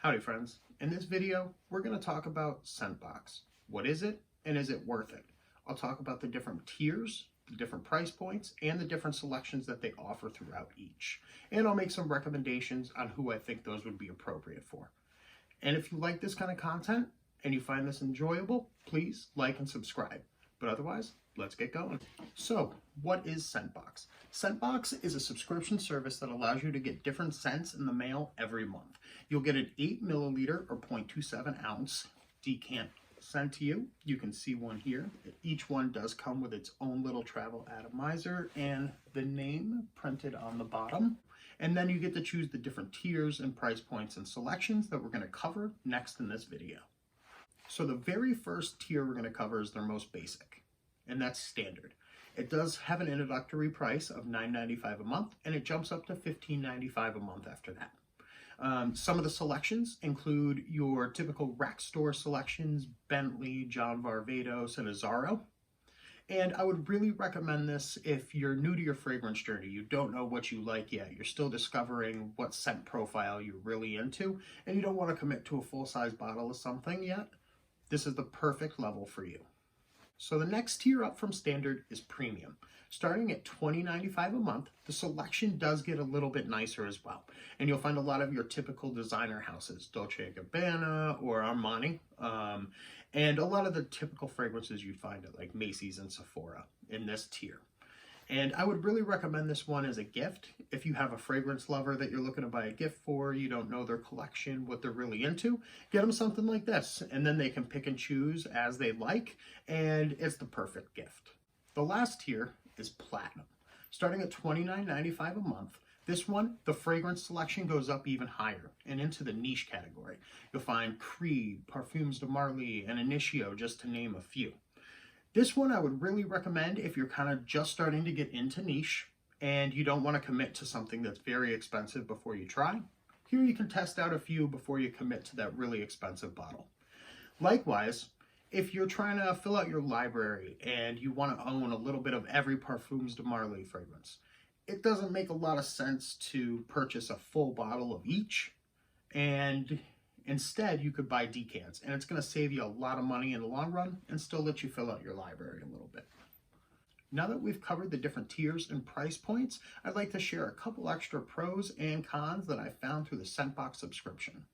Howdy friends, in this video we're going to talk about Scentbox. What is it and is it worth it? I'll talk about the different tiers, the different price points, and the different selections that they offer throughout each. And I'll make some recommendations on who I think those would be appropriate for. And if you like this kind of content and you find this enjoyable, please like and subscribe. But otherwise, let's get going. So, what is Scentbox? Scentbox is a subscription service that allows you to get different scents in the mail every month. You'll get an 8 milliliter or 0.27 ounce decant sent to you. You can see one here. Each one does come with its own little travel atomizer and the name printed on the bottom. And then you get to choose the different tiers and price points and selections that we're going to cover next in this video. So the very first tier we're going to cover is their most basic, and that's standard. It does have an introductory price of $9.95 a month, and it jumps up to $15.95 a month after that. Some of the selections include your typical rack store selections, Bentley, John Varvatos, and Azzaro. And I would really recommend this if you're new to your fragrance journey, you don't know what you like yet, you're still discovering what scent profile you're really into, and you don't want to commit to a full-size bottle of something yet. This is the perfect level for you. So the next tier up from standard is premium. Starting at $20.95 a month, the selection does get a little bit nicer as well. And you'll find a lot of your typical designer houses, Dolce & Gabbana or Armani, and a lot of the typical fragrances you'd find at like Macy's and Sephora in this tier. And I would really recommend this one as a gift. If you have a fragrance lover that you're looking to buy a gift for, you don't know their collection, what they're really into, get them something like this. And then they can pick and choose as they like, and it's the perfect gift. The last tier is platinum. Starting at $29.95 a month, this one, the fragrance selection goes up even higher and into the niche category. You'll find Creed, Parfums de Marly, and Initio, just to name a few. This one I would really recommend if you're kind of just starting to get into niche and you don't want to commit to something that's very expensive before you try. Here you can test out a few before you commit to that really expensive bottle. Likewise, if you're trying to fill out your library and you want to own a little bit of every Parfums de Marly fragrance, it doesn't make a lot of sense to purchase a full bottle of each, and instead, you could buy decants, and it's going to save you a lot of money in the long run and still let you fill out your library a little bit. Now that we've covered the different tiers and price points, I'd like to share a couple extra pros and cons that I found through the Scentbox subscription.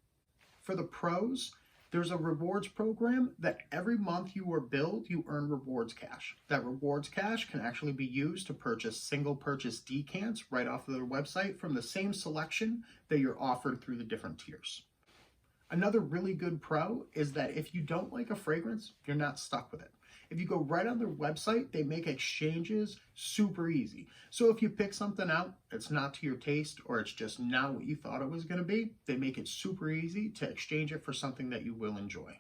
For the pros, there's a rewards program that every month you are billed, you earn rewards cash. That rewards cash can actually be used to purchase single purchase decants right off of their website from the same selection that you're offered through the different tiers. Another really good pro is that if you don't like a fragrance, you're not stuck with it. If you go right on their website, they make exchanges super easy. So if you pick something out that's not to your taste or it's just not what you thought it was going to be, they make it super easy to exchange it for something that you will enjoy.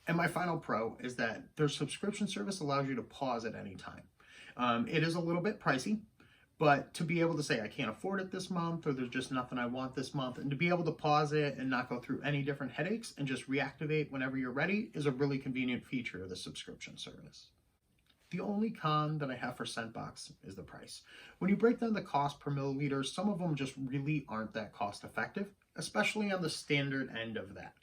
And my final pro is that their subscription service allows you to pause at any time. It is a little bit pricey, but to be able to say, I can't afford it this month, or there's just nothing I want this month, and to be able to pause it and not go through any different headaches and just reactivate whenever you're ready is a really convenient feature of the subscription service. The only con that I have for Scentbox is the price. When you break down the cost per milliliter, some of them just really aren't that cost effective, especially on the standard end of that.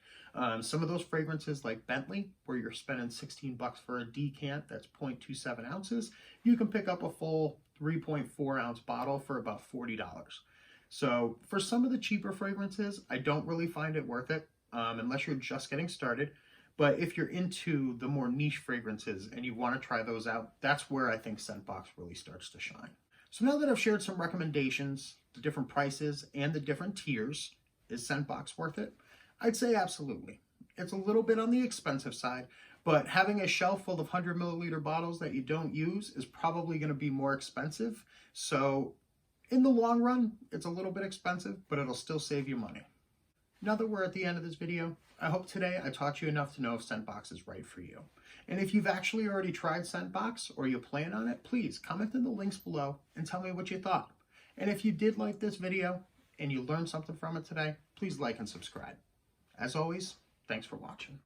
Some of those fragrances like Bentley, where you're spending $16 for a decant that's 0.27 ounces, you can pick up a full 3.4 ounce bottle for about $40. So for some of the cheaper fragrances, I don't really find it worth it unless you're just getting started. But if you're into the more niche fragrances and you want to try those out, that's where I think Scentbox really starts to shine. So now that I've shared some recommendations, the different prices, and the different tiers, is Scentbox worth it? I'd say absolutely. It's a little bit on the expensive side, but having a shelf full of 100 milliliter bottles that you don't use is probably going to be more expensive. So in the long run, it's a little bit expensive, but it'll still save you money. Now that we're at the end of this video, I hope today I taught you enough to know if Scentbox is right for you. And if you've actually already tried Scentbox or you plan on it, please comment in the links below and tell me what you thought. And if you did like this video and you learned something from it today, please like and subscribe. As always, thanks for watching.